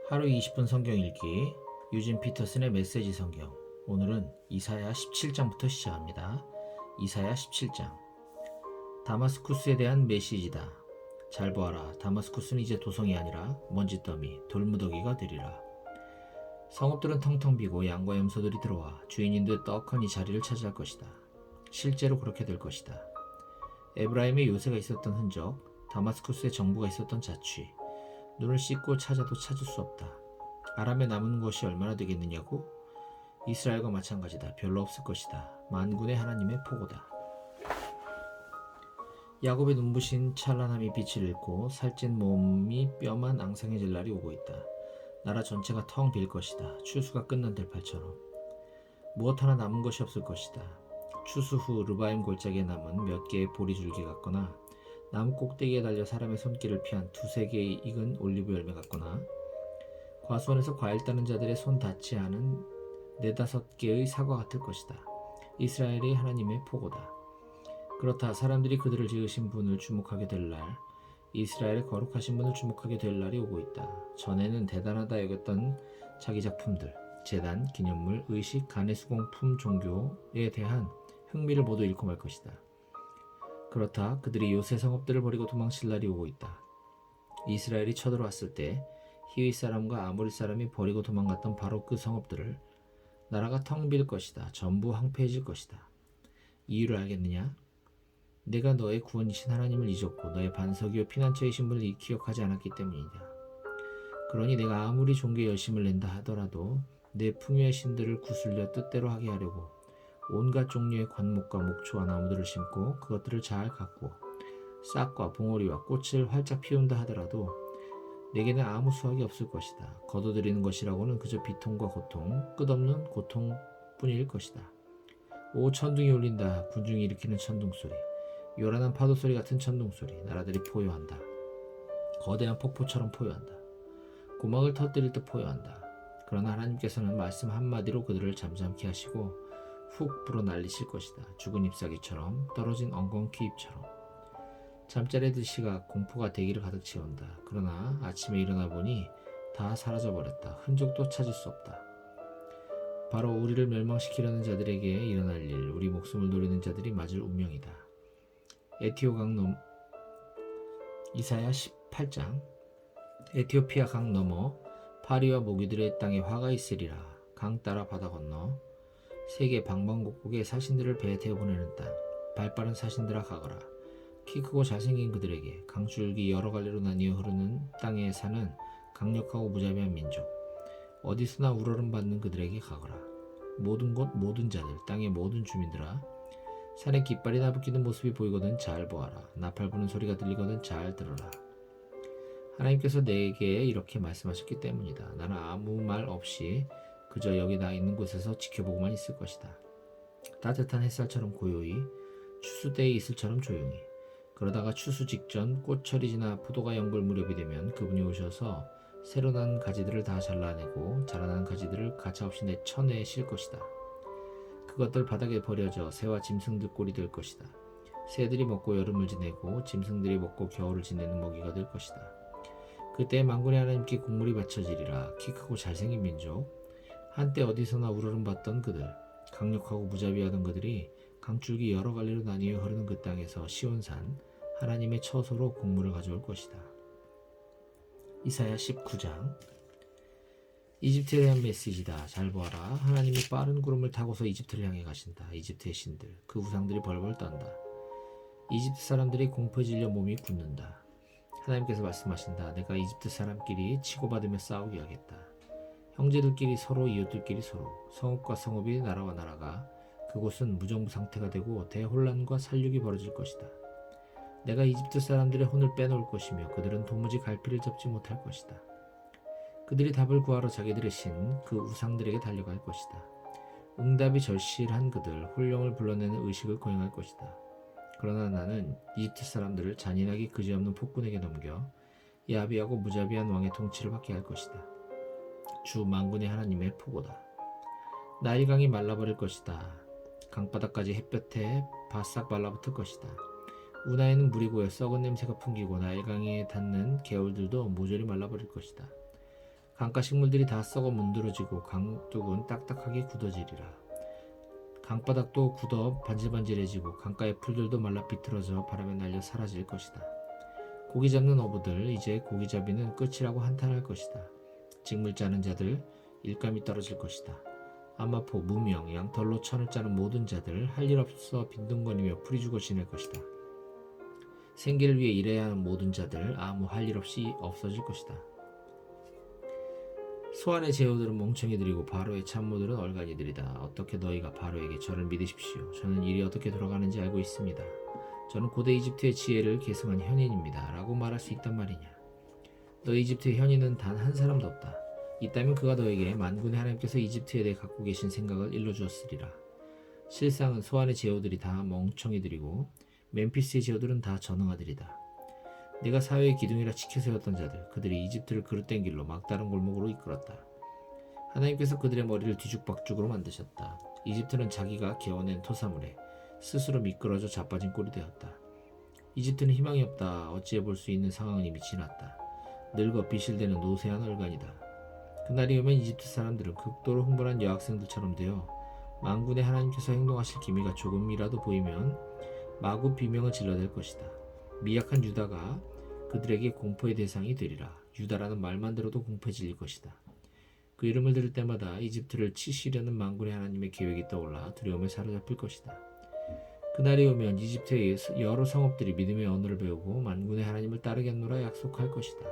하루 20분 성경 읽기 유진 피터슨의 메시지 성경. 오늘은 이사야 17장부터 시작합니다. 이사야 17장. 다마스쿠스에 대한 메시지다. 잘 보아라. 다마스쿠스는 이제 도성이 아니라 먼지더미, 돌무더기가 되리라. 성읍들은 텅텅 비고 양과 염소들이 들어와 주인인 듯 떡하니 자리를 차지할 것이다. 실제로 그렇게 될 것이다. 에브라임의 요새가 있었던 흔적, 다마스쿠스의 정부가 있었던 자취, 눈을 씻고 찾아도 찾을 수 없다. 아람에 남은 것이 얼마나 되겠느냐고? 이스라엘과 마찬가지다. 별로 없을 것이다. 만군의 하나님의 포고다. 야곱의 눈부신 찬란함이 빛을 잃고 살찐 몸이 뼈만 앙상해질 날이 오고 있다. 나라 전체가 텅 빌 것이다. 추수가 끝난 들판처럼. 무엇 하나 남은 것이 없을 것이다. 추수 후 르바임 골짜기에 남은 몇 개의 보리줄기 같거나 나무 꼭대기에 달려 사람의 손길을 피한 두세 개의 익은 올리브 열매 같거나 과수원에서 과일 따는 자들의 손 닿지 않은 네다섯 개의 사과 같을 것이다. 이스라엘이 하나님의 포고다. 그렇다. 사람들이 그들을 지으신 분을 주목하게 될 날, 이스라엘의 거룩하신 분을 주목하게 될 날이 오고 있다. 전에는 대단하다 여겼던 자기 작품들, 제단, 기념물, 의식, 간해수공품, 종교에 대한 흥미를 모두 잃고 말 것이다. 그렇다. 그들이 요새 성읍들을 버리고 도망칠 날이 오고 있다. 이스라엘이 쳐들어왔을 때 히윗 사람과 아모리 사람이 버리고 도망갔던 바로 그 성읍들을 나라가 텅 빌 것이다. 전부 황폐해질 것이다. 이유를 알겠느냐? 내가 너의 구원이신 하나님을 잊었고 너의 반석이요 피난처이신 분을 기억하지 않았기 때문이다. 그러니 내가 아무리 종교에 열심을 낸다 하더라도 내 풍요의 신들을 구슬려 뜻대로 하게 하려고 온갖 종류의 관목과 목초와 나무들을 심고 그것들을 잘 가꾸어 싹과 봉오리와 꽃을 활짝 피운다 하더라도 내게는 아무 수확이 없을 것이다. 거둬들이는 것이라고는 그저 비통과 고통, 끝없는 고통뿐일 것이다. 오, 천둥이 울린다. 군중이 일으키는 천둥소리, 요란한 파도소리 같은 천둥소리. 나라들이 포효한다. 거대한 폭포처럼 포효한다. 고막을 터뜨릴 듯 포효한다. 그러나 하나님께서는 말씀 한마디로 그들을 잠잠케 하시고 훅 불어 날리실 것이다. 죽은 잎사귀처럼, 떨어진 엉겅퀴 잎처럼. 잠자리에 들 시각 공포가 대기를 가득 채운다. 그러나 아침에 일어나 보니 다 사라져버렸다. 흔적도 찾을 수 없다. 바로 우리를 멸망시키려는 자들에게 일어날 일, 우리 목숨을 노리는 자들이 맞을 운명이다. 이사야 18장. 에티오피아 강 너머 파리와 모기들의 땅에 화가 있으리라. 강 따라 바다 건너 세계 방방곡곡에 사신들을 배에 태워 보내는 땅. 발빠른 사신들아 가거라. 키 크고 잘생긴 그들에게, 강줄기 여러 갈래로 나뉘어 흐르는 땅에 사는 강력하고 무자비한 민족, 어디서나 우러름 받는 그들에게 가거라. 모든 곳 모든 자들, 땅의 모든 주민들아, 산에 깃발이 나부끼는 모습이 보이거든 잘 보아라. 나팔 부는 소리가 들리거든 잘 들어라. 하나님께서 내게 이렇게 말씀하셨기 때문이다. 나는 아무 말 없이 그저 여기 나 있는 곳에서 지켜보고만 있을 것이다. 따뜻한 햇살처럼 고요히, 추수 때의 이슬처럼 조용히. 그러다가 추수 직전 꽃철이 지나 포도가 연글 무렵이 되면 그분이 오셔서 새로 난 가지들을 다 잘라내고 자라난 가지들을 가차없이 내쳐내실 것이다. 그것들 바닥에 버려져 새와 짐승들 꼴이 될 것이다. 새들이 먹고 여름을 지내고 짐승들이 먹고 겨울을 지내는 먹이가 될 것이다. 그때 만군의 하나님께 국물이 바쳐지리라. 키 크고 잘생긴 민족, 한때 어디서나 우러름 받던 그들, 강력하고 무자비하던 그들이 강줄기 여러 갈래로 나뉘어 흐르는 그 땅에서 시온산 하나님의 처소로 곡물을 가져올 것이다. 이사야 19장. 이집트에 대한 메시지다. 잘 보아라. 하나님이 빠른 구름을 타고서 이집트를 향해 가신다. 이집트의 신들, 그 우상들이 벌벌 떤다. 이집트 사람들이 공포에 질려 몸이 굳는다. 하나님께서 말씀하신다. 내가 이집트 사람끼리 치고받으며 싸우게 하겠다. 형제들끼리 서로, 이웃들끼리 서로, 성읍과 성읍이, 나라와 나라가, 그곳은 무정부 상태가 되고 대혼란과 살육이 벌어질 것이다. 내가 이집트 사람들의 혼을 빼놓을 것이며 그들은 도무지 갈피를 잡지 못할 것이다. 그들이 답을 구하러 자기들의 신, 그 우상들에게 달려갈 것이다. 응답이 절실한 그들, 혼령을 불러내는 의식을 거행할 것이다. 그러나 나는 이집트 사람들을 잔인하게 그지없는 폭군에게 넘겨 야비하고 무자비한 왕의 통치를 받게 할 것이다. 주 만군의 하나님의 포고다. 나일강이 말라버릴 것이다. 강바닥까지 햇볕에 바싹 말라붙을 것이다. 운하에는 물이 고여 썩은 냄새가 풍기고 나일강에 닿는 개울들도 모조리 말라버릴 것이다. 강가 식물들이 다 썩어 문드러지고 강둑은 딱딱하게 굳어지리라. 강바닥도 굳어 반질반질해지고 강가의 풀들도 말라 비틀어져 바람에 날려 사라질 것이다. 고기 잡는 어부들 이제 고기잡이는 끝이라고 한탄할 것이다. 직물 짜는 자들 일감이 떨어질 것이다. 아마포, 무명, 양털로 천을 짜는 모든 자들 할 일 없어 빈둥거리며 풀이 죽어 지낼 것이다. 생계를 위해 일해야 하는 모든 자들 아무 할 일 없이 없어질 것이다. 소안의 제후들은 멍청이들이고 바로의 참모들은 얼간이들이다. 어떻게 너희가 바로에게 저를 믿으십시오. 저는 일이 어떻게 돌아가는지 알고 있습니다. 저는 고대 이집트의 지혜를 계승한 현인입니다. 라고 말할 수 있단 말이냐. 너희 이집트의 현인은 단 한 사람도 없다. 있다면 그가 너에게 만군의 하나님께서 이집트에 대해 갖고 계신 생각을 일러주었으리라. 실상은 소안의 제후들이 다 멍청이들이고 멤피스의 제후들은 다 전능아들이다. 내가 사회의 기둥이라 지켜세웠던 자들, 그들이 이집트를 그릇된 길로 막다른 골목으로 이끌었다. 하나님께서 그들의 머리를 뒤죽박죽으로 만드셨다. 이집트는 자기가 개어낸 토사물에 스스로 미끄러져 자빠진 꼴이 되었다. 이집트는 희망이 없다. 어찌해 볼 수 있는 상황은 이미 지났다. 늙어 비실대는 노쇠한 얼간이다. 그날이 오면 이집트 사람들은 극도로 흥분한 여학생들처럼 되어 만군의 하나님께서 행동하실 기미가 조금이라도 보이면 마구 비명을 질러댈 것이다. 미약한 유다가 그들에게 공포의 대상이 되리라. 유다라는 말만 들어도 공포에 질릴 것이다. 그 이름을 들을 때마다 이집트를 치시려는 만군의 하나님의 계획이 떠올라 두려움에 사로잡힐 것이다. 그날이 오면 이집트의 여러 성읍들이 믿음의 언어를 배우고 만군의 하나님을 따르겠노라 약속할 것이다.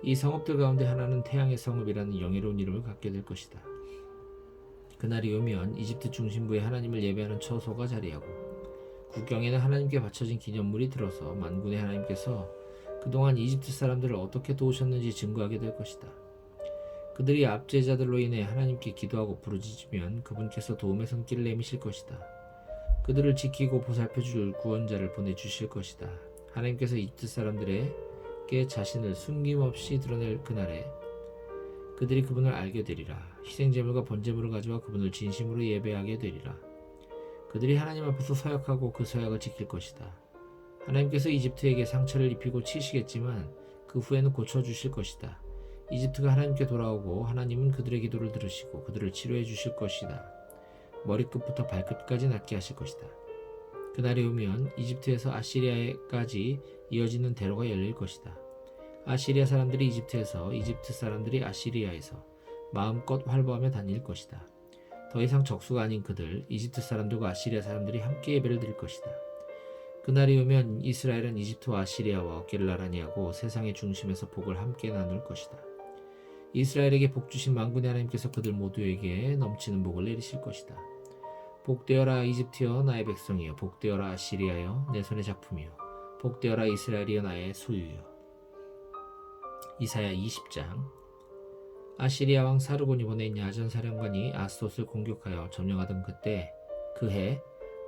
이 성읍들 가운데 하나는 태양의 성읍이라는 영예로운 이름을 갖게 될 것이다. 그날이 오면 이집트 중심부에 하나님을 예배하는 처소가 자리하고 국경에는 하나님께 바쳐진 기념물이 들어서 만군의 하나님께서 그동안 이집트 사람들을 어떻게 도우셨는지 증거하게 될 것이다. 그들이 압제자들로 인해 하나님께 기도하고 부르짖으면 그분께서 도움의 손길을 내미실 것이다. 그들을 지키고 보살펴줄 구원자를 보내주실 것이다. 하나님께서 이집트 사람들에게 자신을 숨김없이 드러낼 그날에 그들이 그분을 알게 되리라. 희생제물과 번제물을 가져와 그분을 진심으로 예배하게 되리라. 그들이 하나님 앞에서 서약하고 그 서약을 지킬 것이다. 하나님께서 이집트에게 상처를 입히고 치시겠지만 그 후에는 고쳐주실 것이다. 이집트가 하나님께 돌아오고 하나님은 그들의 기도를 들으시고 그들을 치료해 주실 것이다. 머리끝부터 발끝까지 낫게 하실 것이다. 그날이 오면 이집트에서 아시리아까지 이어지는 대로가 열릴 것이다. 아시리아 사람들이 이집트에서, 이집트 사람들이 아시리아에서 마음껏 활보하며 다닐 것이다. 더 이상 적수가 아닌 그들, 이집트 사람들과 아시리아 사람들이 함께 예배를 드릴 것이다. 그날이 오면 이스라엘은 이집트와 아시리아와 어깨를 나란히 하고 세상의 중심에서 복을 함께 나눌 것이다. 이스라엘에게 복 주신 만군의 하나님께서 그들 모두에게 넘치는 복을 내리실 것이다. 복되어라 이집트여 나의 백성이여, 복되어라 아시리아여 내 손의 작품이여, 복되어라 이스라엘이여 나의 소유여. 이사야 20장. 아시리아 왕 사르곤이 보낸 야전 사령관이 아스돗을 공격하여 점령하던 그때 그 해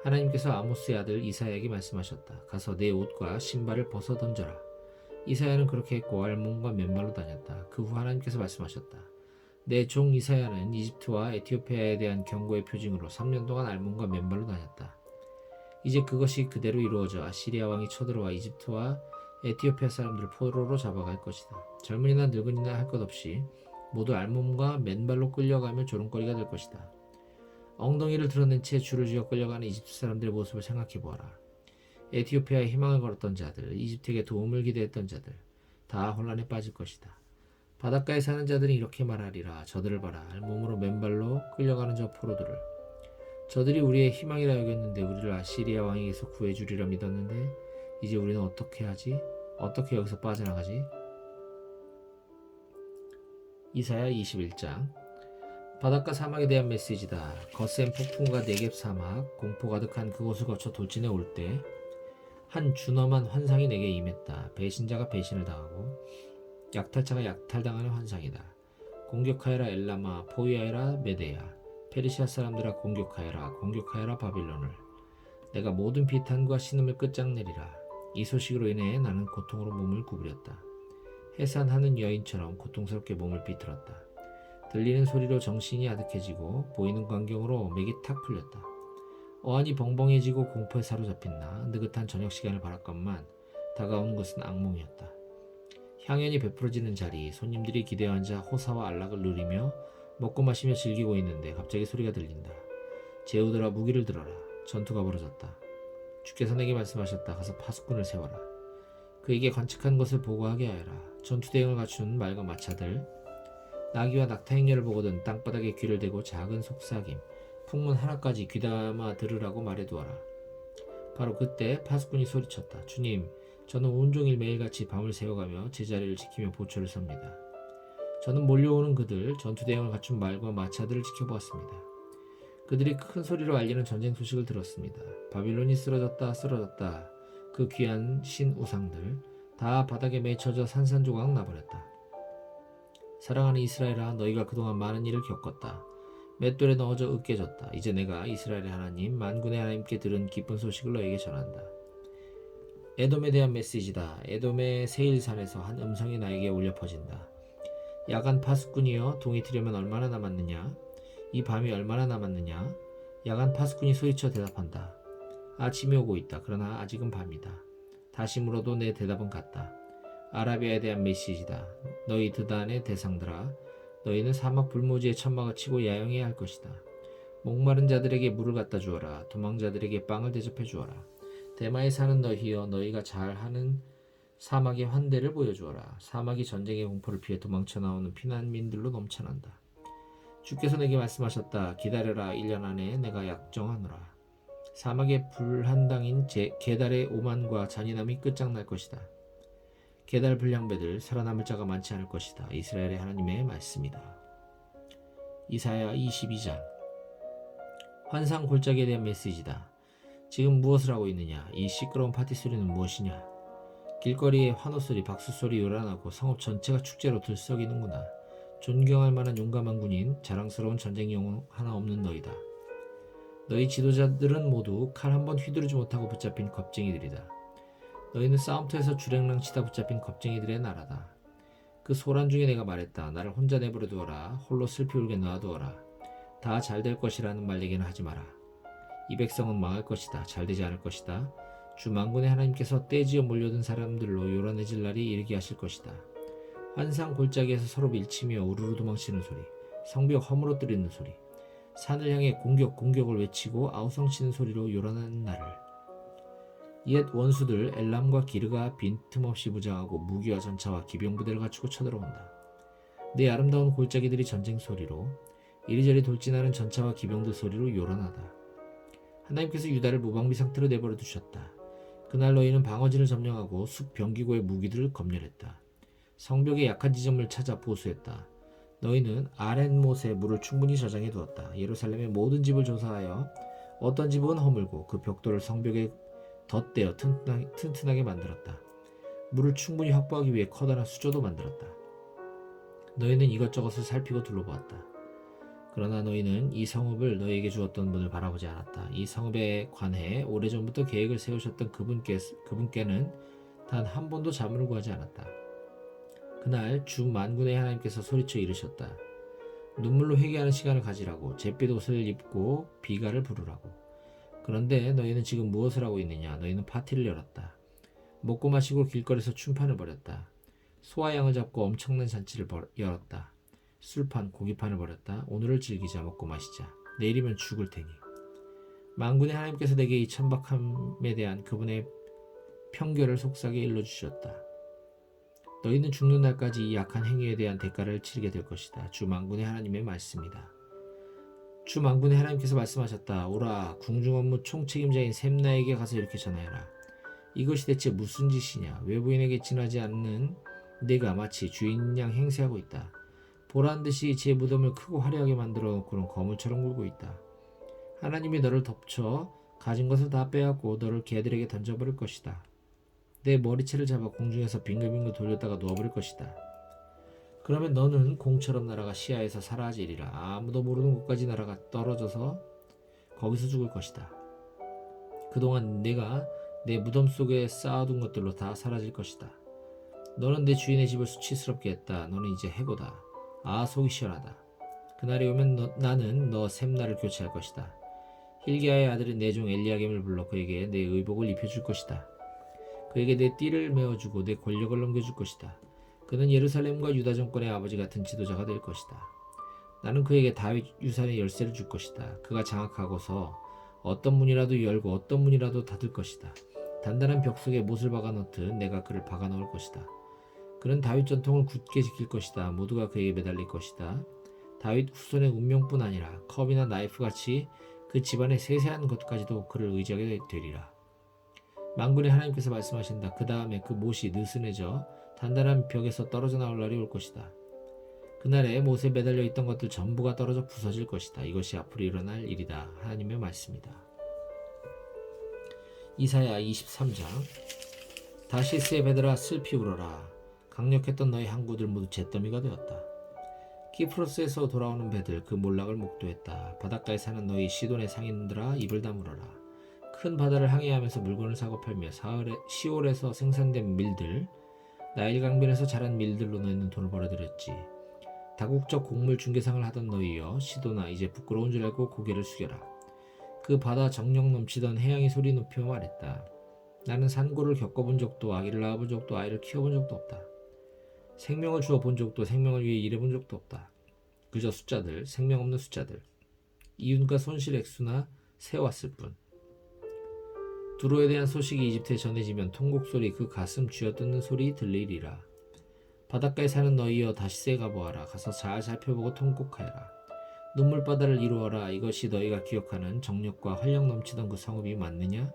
하나님께서 아모스의 아들 이사야에게 말씀하셨다. 가서 내 옷과 신발을 벗어 던져라. 이사야는 그렇게 했고 알몸과 맨발로 다녔다. 그 후 하나님께서 말씀하셨다. 내 종 이사야는 이집트와 에티오피아에 대한 경고의 표징으로 3년 동안 알몸과 맨발로 다녔다. 이제 그것이 그대로 이루어져 아시리아 왕이 쳐들어와 이집트와 에티오피아 사람들을 포로로 잡아갈 것이다. 젊은이나 늙은이나 할 것 없이 모두 알몸과 맨발로 끌려가며 조롱거리가 될 것이다. 엉덩이를 드러낸 채 줄을 쥐어 끌려가는 이집트 사람들의 모습을 생각해보아라. 에티오피아에 희망을 걸었던 자들, 이집트에게 도움을 기대했던 자들, 다 혼란에 빠질 것이다. 바닷가에 사는 자들이 이렇게 말하리라. 저들을 봐라. 알몸으로 맨발로 끌려가는 저 포로들을. 저들이 우리의 희망이라 여겼는데, 우리를 아시리아 왕에게서 구해주리라 믿었는데 이제 우리는 어떻게 하지? 어떻게 여기서 빠져나가지? 이사야 21장. 바닷가 사막에 대한 메시지다. 거센 폭풍과 네겝 사막, 공포 가득한 그곳을 거쳐 돌진해 올 때 한 준엄한 환상이 내게 임했다. 배신자가 배신을 당하고 약탈자가 약탈당하는 환상이다. 공격하여라 엘라마, 포위하여라 메데야. 페르시아 사람들아 공격하여라, 공격하여라 바빌론을. 내가 모든 비탄과 신음을 끝장내리라. 이 소식으로 인해 나는 고통으로 몸을 구부렸다. 해산하는 여인처럼 고통스럽게 몸을 비틀었다. 들리는 소리로 정신이 아득해지고 보이는 광경으로 맥이 탁 풀렸다. 어안이 벙벙해지고 공포에 사로잡힌 나, 느긋한 저녁 시간을 바랐건만 다가오는 것은 악몽이었다. 향연이 베풀어지는 자리, 손님들이 기대어 앉아 호사와 안락을 누리며 먹고 마시며 즐기고 있는데 갑자기 소리가 들린다. 제후들아 무기를 들어라. 전투가 벌어졌다. 주께서 내게 말씀하셨다. 가서 파수꾼을 세워라. 그에게 관측한 것을 보고하게 하여라. 전투 대응을 갖춘 말과 마차들, 나귀와 낙타 행렬을 보거든 땅바닥에 귀를 대고 작은 속삭임, 풍문 하나까지 귀담아 들으라고 말해두어라. 바로 그때 파수꾼이 소리쳤다. 주님, 저는 온종일 매일같이 밤을 새워가며 제자리를 지키며 보초를 섭니다. 저는 몰려오는 그들, 전투 대응을 갖춘 말과 마차들을 지켜보았습니다. 그들이 큰 소리로 알리는 전쟁 소식을 들었습니다. 바빌론이 쓰러졌다 쓰러졌다. 그 귀한 신 우상들 다 바닥에 맺혀져 산산조각 나버렸다. 사랑하는 이스라엘아, 너희가 그동안 많은 일을 겪었다. 맷돌에 넣어져 으깨졌다. 이제 내가 이스라엘의 하나님 만군의 하나님께 들은 기쁜 소식을 너에게 전한다. 에돔에 대한 메시지다. 에돔의 세일산에서 한 음성이 나에게 울려 퍼진다. 야간 파수꾼이여, 동이 트려면 얼마나 남았느냐? 이 밤이 얼마나 남았느냐? 야간 파수꾼이 소리쳐 대답한다. 아침이 오고 있다. 그러나 아직은 밤이다. 다시 물어도 내 대답은 같다. 아라비아에 대한 메시지다. 너희 드단의 대상들아, 너희는 사막 불모지에 천막을 치고 야영해야 할 것이다. 목마른 자들에게 물을 갖다 주어라. 도망자들에게 빵을 대접해 주어라. 대마에 사는 너희여, 너희가 잘하는 사막의 환대를 보여주어라. 사막이 전쟁의 공포를 피해 도망쳐 나오는 피난민들로 넘쳐난다. 주께서 내게 말씀하셨다. 기다려라. 1년 안에 내가 약정하노라. 사막의 불한당인 게달의 오만과 잔인함이 끝장날 것이다. 게달 불량배들, 살아남을 자가 많지 않을 것이다. 이스라엘의 하나님의 말씀이다. 이사야 22장. 환상 골짜기에 대한 메시지다. 지금 무엇을 하고 있느냐? 이 시끄러운 파티 소리는 무엇이냐? 길거리에 환호소리, 박수소리 요란하고 성읍 전체가 축제로 들썩이는구나. 존경할 만한 용감한 군인, 자랑스러운 전쟁 영웅 하나 없는 너희다. 너희 지도자들은 모두 칼 한 번 휘두르지 못하고 붙잡힌 겁쟁이들이다. 너희는 싸움터에서 주랭랑 치다 붙잡힌 겁쟁이들의 나라다. 그 소란 중에 내가 말했다. 나를 혼자 내버려 두어라. 홀로 슬피 울게 놔두어라. 다 잘 될 것이라는 말 얘기는 하지 마라. 이 백성은 망할 것이다. 잘 되지 않을 것이다. 주 만군의 하나님께서 떼지어 몰려든 사람들로 요란해질 날이 이르게 하실 것이다. 환상 골짜기에서 서로 밀치며 우르르 도망치는 소리, 성벽 허물어뜨리는 소리, 산을 향해 공격을 외치고 아우성치는 소리로 요란한 날을. 옛 원수들 엘람과 기르가 빈틈없이 무장하고 무기와 전차와 기병부대를 갖추고 쳐들어온다. 내 아름다운 골짜기들이 전쟁 소리로, 이리저리 돌진하는 전차와 기병들 소리로 요란하다. 하나님께서 유다를 무방비 상태로 내버려 두셨다. 그날 너희는 방어진을 점령하고 숲 병기고의 무기들을 검열했다. 성벽의 약한 지점을 찾아 보수했다. 너희는 아렌못에 물을 충분히 저장해 두었다. 예루살렘의 모든 집을 조사하여 어떤 집은 허물고 그 벽돌을 성벽에 덧대어 튼튼하게 만들었다. 물을 충분히 확보하기 위해 커다란 수조도 만들었다. 너희는 이것저것을 살피고 둘러보았다. 그러나 너희는 이 성읍을 너희에게 주었던 분을 바라보지 않았다. 이 성읍에 관해 오래전부터 계획을 세우셨던 그분께는 단 한 번도 자문을 구하지 않았다. 그날 주 만군의 하나님께서 소리쳐 이르셨다. 눈물로 회개하는 시간을 가지라고, 잿빛 옷을 입고 비가를 부르라고. 그런데 너희는 지금 무엇을 하고 있느냐? 너희는 파티를 열었다. 먹고 마시고 길거리에서 춤판을 벌였다. 소와 양을 잡고 엄청난 잔치를 열었다. 술판, 고기판을 벌였다. 오늘을 즐기자, 먹고 마시자. 내일이면 죽을 테니. 만군의 하나님께서 내게 이 천박함에 대한 그분의 편결을 속삭여 일러주셨다. 너희는 죽는 날까지 이 약한 행위에 대한 대가를 치르게 될 것이다. 주 만군의 하나님의 말씀이다. 주 만군의 하나님께서 말씀하셨다. 오라, 궁중 업무 총책임자인 셈나에게 가서 이렇게 전하여라. 이것이 대체 무슨 짓이냐? 외부인에게 지나지 않는 내가 마치 주인양 행세하고 있다. 보란 듯이 제 무덤을 크고 화려하게 만들어 놓고는 거물처럼 굴고 있다. 하나님이 너를 덮쳐 가진 것을 다 빼앗고 너를 개들에게 던져버릴 것이다. 내 머리채를 잡아 공중에서 빙글빙글 돌렸다가 놓아버릴 것이다. 그러면 너는 공처럼 날아가 시야에서 사라지리라. 아무도 모르는 곳까지 날아가 떨어져서 거기서 죽을 것이다. 그동안 내가 내 무덤 속에 쌓아둔 것들로 다 사라질 것이다. 너는 내 주인의 집을 수치스럽게 했다. 너는 이제 해고다. 아, 속이 시원하다. 그날이 오면 나는 너 셈나를 교체할 것이다. 힐기야의 아들인 내 종 엘리야김을 불러 그에게 내 의복을 입혀줄 것이다. 그에게 내 띠를 메어주고 내 권력을 넘겨줄 것이다. 그는 예루살렘과 유다 정권의 아버지 같은 지도자가 될 것이다. 나는 그에게 다윗 유산의 열쇠를 줄 것이다. 그가 장악하고서 어떤 문이라도 열고 어떤 문이라도 닫을 것이다. 단단한 벽 속에 못을 박아 넣듯 내가 그를 박아 넣을 것이다. 그는 다윗 전통을 굳게 지킬 것이다. 모두가 그에게 매달릴 것이다. 다윗 후손의 운명뿐 아니라 컵이나 나이프같이 그 집안의 세세한 것까지도 그를 의지하게 되리라. 만군의 하나님께서 말씀하신다. 그 다음에 그 못이 느슨해져 단단한 벽에서 떨어져 나올 날이 올 것이다. 그날에 못에 매달려 있던 것들 전부가 떨어져 부서질 것이다. 이것이 앞으로 일어날 일이다. 하나님의 말씀이다. 이사야 23장. 다시스의 배들아 슬피 울어라. 강력했던 너희 항구들 모두 잿더미가 되었다. 키프로스에서 돌아오는 배들 그 몰락을 목도했다. 바닷가에 사는 너희 시돈의 상인들아 입을 다물어라. 큰 바다를 항해하면서 물건을 사고 팔며 시올에서 생산된 밀들, 나일 강변에서 자란 밀들로 너희는 돈을 벌어들였지. 다국적 곡물 중개상을 하던 너희여 시도나 이제 부끄러운 줄 알고 고개를 숙여라. 그 바다 정령 넘치던 해양이 소리 높여 말했다. 나는 산고를 겪어본 적도 아기를 낳아본 적도 아이를 키워본 적도 없다. 생명을 주어 본 적도 생명을 위해 일해본 적도 없다. 그저 숫자들, 생명 없는 숫자들. 이윤과 손실 액수나 세왔을 뿐. 두로에 대한 소식이 이집트에 전해지면 통곡 소리, 그 가슴 쥐어뜯는 소리 들리리라. 바닷가에 사는 너희여 다시스에 가보아라. 가서 잘 살펴보고 통곡하여라. 눈물바다를 이루어라. 이것이 너희가 기억하는 정력과 활력 넘치던 그 성읍이 맞느냐?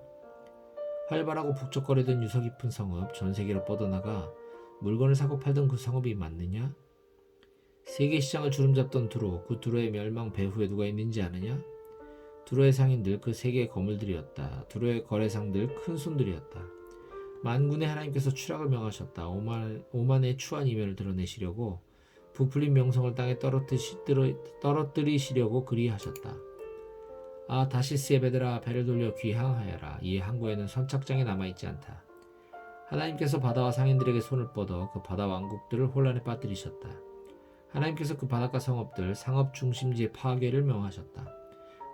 활발하고 북적거리던 유서 깊은 성읍, 전세계로 뻗어나가 물건을 사고 팔던 그 성읍이 맞느냐? 세계 시장을 주름잡던 두로, 그 두로의 멸망 배후에 누가 있는지 아느냐? 두로의 상인들 그 세계의 거물들이었다. 두로의 거래상들 큰 손들이었다. 만군의 하나님께서 추락을 명하셨다. 오만의 추한 이면을 드러내시려고 부풀린 명성을 땅에 떨어뜨리시려고 그리하셨다. 아 다시스의 배들아 배를 돌려 귀항하여라. 이에 항구에는 선착장이 남아있지 않다. 하나님께서 바다와 상인들에게 손을 뻗어 그 바다 왕국들을 혼란에 빠뜨리셨다. 하나님께서 그 바닷가 성읍들 상업 중심지의 파괴를 명하셨다.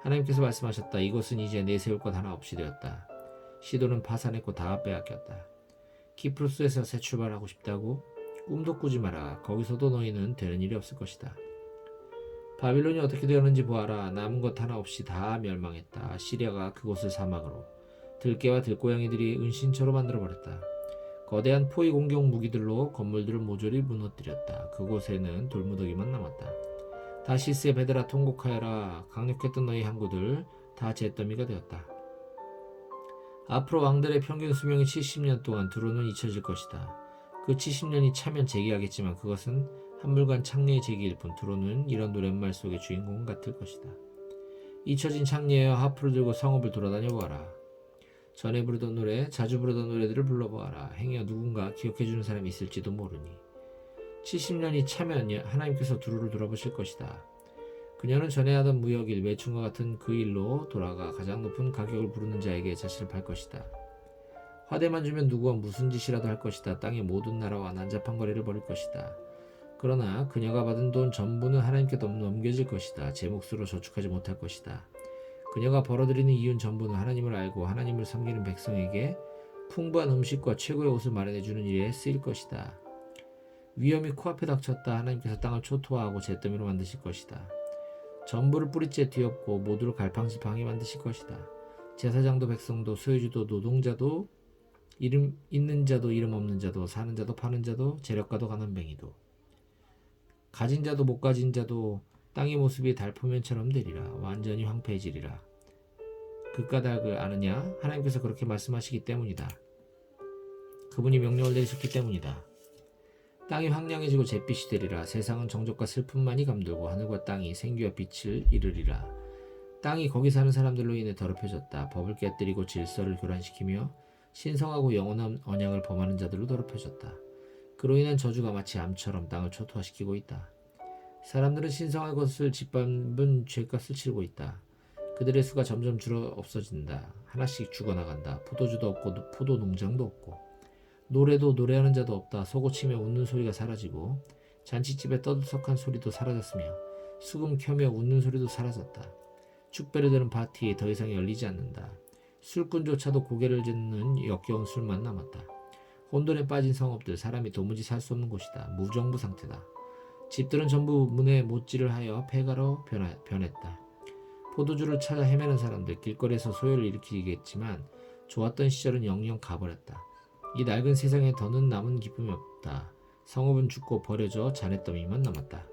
하나님께서 말씀하셨다. 이곳은 이제 내세울 것 하나 없이 되었다. 시도는 파산했고 다 빼앗겼다. 키프로스에서 새 출발하고 싶다고? 꿈도 꾸지 마라. 거기서도 너희는 되는 일이 없을 것이다. 바빌론이 어떻게 되었는지 보아라. 남은 것 하나 없이 다 멸망했다. 시리아가 그곳을 사막으로, 들깨와 들고양이들이 은신처로 만들어버렸다. 거대한 포위 공격 무기들로 건물들을 모조리 무너뜨렸다. 그곳에는 돌무더기만 남았다. 다시스의 배들아 통곡하여라. 강력했던 너희 항구들 다 잿더미가 되었다. 앞으로 왕들의 평균 수명이 70년 동안 두로는 잊혀질 것이다. 그 70년이 차면 재기하겠지만 그것은 한물간 창녀의 재기일 뿐. 두로는 이런 노랫말 속의 주인공 같을 것이다. 잊혀진 창녀여 하프를 들고 성읍을 돌아다녀 보아라. 전에 부르던 노래, 자주 부르던 노래들을 불러보아라. 행여 누군가 기억해주는 사람이 있을지도 모르니. 70년이 차면 하나님께서 두로를 돌아보실 것이다. 그녀는 전에 하던 무역일, 매춘과 같은 그 일로 돌아가 가장 높은 가격을 부르는 자에게 자신을 팔 것이다. 화대만 주면 누구와 무슨 짓이라도 할 것이다. 땅의 모든 나라와 난잡한 거래를 벌일 것이다. 그러나 그녀가 받은 돈 전부는 하나님께 넘겨질 것이다. 제 몫으로 저축하지 못할 것이다. 그녀가 벌어들이는 이윤 전부는 하나님을 알고 하나님을 섬기는 백성에게 풍부한 음식과 최고의 옷을 마련해주는 일에 쓰일 것이다. 위험이 코앞에 닥쳤다. 하나님께서 땅을 초토화하고 잿더미로 만드실 것이다. 전부를 뿌리째 뒤엎고 모두를 갈팡질팡하게 만드실 것이다. 제사장도 백성도 소유주도 노동자도 이름 있는 자도 이름 없는 자도 사는 자도 파는 자도 재력가도 가난뱅이도 가진 자도 못 가진 자도 땅의 모습이 달포면처럼 되리라. 완전히 황폐해지리라. 그 까닭을 아느냐? 하나님께서 그렇게 말씀하시기 때문이다. 그분이 명령을 내리셨기 때문이다. 땅이 황량해지고 잿빛이 되리라. 세상은 정적과 슬픔만이 감돌고 하늘과 땅이 생기와 빛을 이루리라. 땅이 거기 사는 사람들로 인해 더럽혀졌다. 법을 깨뜨리고 질서를 교란시키며 신성하고 영원한 언약을 범하는 자들로 더럽혀졌다. 그로 인한 저주가 마치 암처럼 땅을 초토화시키고 있다. 사람들은 신성한 것을 짓밟은 죄값을 치르고 있다. 그들의 수가 점점 줄어 없어진다. 하나씩 죽어나간다. 포도주도 없고 포도 농장도 없고 노래도 노래하는 자도 없다. 소고치며 웃는 소리가 사라지고 잔치집에 떠들썩한 소리도 사라졌으며 수금 켜며 웃는 소리도 사라졌다. 축배를 드는 파티에 더 이상 열리지 않는다. 술꾼조차도 고개를 젓는 역겨운 술만 남았다. 혼돈에 빠진 성읍들, 사람이 도무지 살 수 없는 곳이다. 무정부 상태다. 집들은 전부 문에 못질을 하여 폐가로 변했다. 포도주를 찾아 헤매는 사람들, 길거리에서 소요를 일으키겠지만 좋았던 시절은 영영 가버렸다. 이 낡은 세상에 더는 남은 기쁨이 없다. 성읍은 죽고 버려져 잔해더미만 남았다.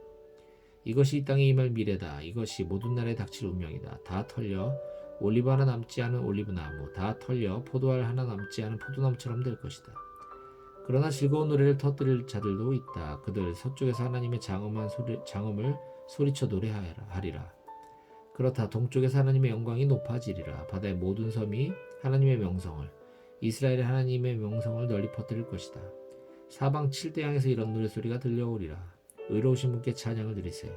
이것이 이 땅에 임할 미래다. 이것이 모든 날에 닥칠 운명이다. 다 털려 올리브 하나 남지 않은 올리브나무, 다 털려 포도알 하나 남지 않은 포도나무처럼 될 것이다. 그러나 즐거운 노래를 터뜨릴 자들도 있다. 그들 서쪽에서 하나님의 장엄을 소리쳐 노래하리라. 그렇다. 동쪽에서 하나님의 영광이 높아지리라. 바다의 모든 섬이 하나님의 명성을, 이스라엘의 하나님의 명성을 널리 퍼뜨릴 것이다. 사방 7대 양에서 이런 노래소리가 들려오리라. 의로우신 분께 찬양을 드리세.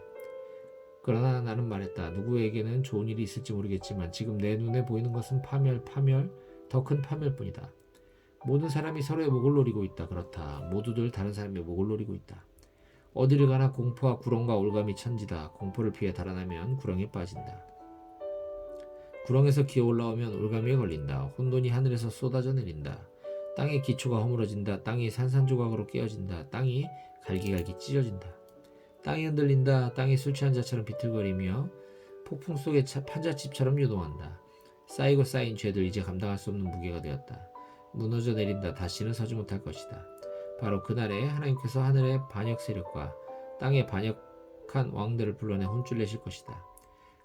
그러나 나는 말했다. 누구에게는 좋은 일이 있을지 모르겠지만 지금 내 눈에 보이는 것은 파멸, 더 큰 파멸뿐이다. 모든 사람이 서로의 목을 노리고 있다. 그렇다. 모두들 다른 사람의 목을 노리고 있다. 어디를 가나 공포와 구렁과 올감이 천지다. 공포를 피해 달아나면 구렁에 빠진다. 구렁에서 기어 올라오면 올가미에 걸린다. 혼돈이 하늘에서 쏟아져 내린다. 땅의 기초가 허물어진다. 땅이 산산조각으로 깨어진다. 땅이 갈기갈기 찢어진다. 땅이 흔들린다. 땅이 술 취한 자처럼 비틀거리며 폭풍 속에 판잣집처럼 요동한다. 쌓이고 쌓인 죄들, 이제 감당할 수 없는 무게가 되었다. 무너져 내린다. 다시는 서지 못할 것이다. 바로 그날에 하나님께서 하늘의 반역 세력과 땅의 반역한 왕들을 불러내 혼쭐 내실 것이다.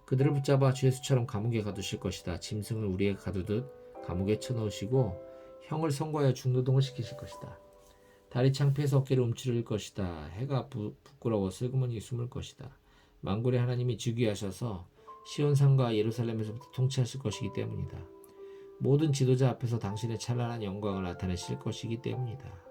그들을 붙잡아 죄수처럼 감옥에 가두실 것이다. 짐승을 우리에 가두듯 감옥에 쳐넣으시고 형을 선고하여 중노동을 시키실 것이다. 다리 창피해서 어깨를 움츠릴 것이다. 해가 부끄러워 슬그머니 숨을 것이다. 만군의 하나님이 즉위하셔서 시온산과 예루살렘에서부터 통치하실 것이기 때문이다. 모든 지도자 앞에서 당신의 찬란한 영광을 나타내실 것이기 때문이다.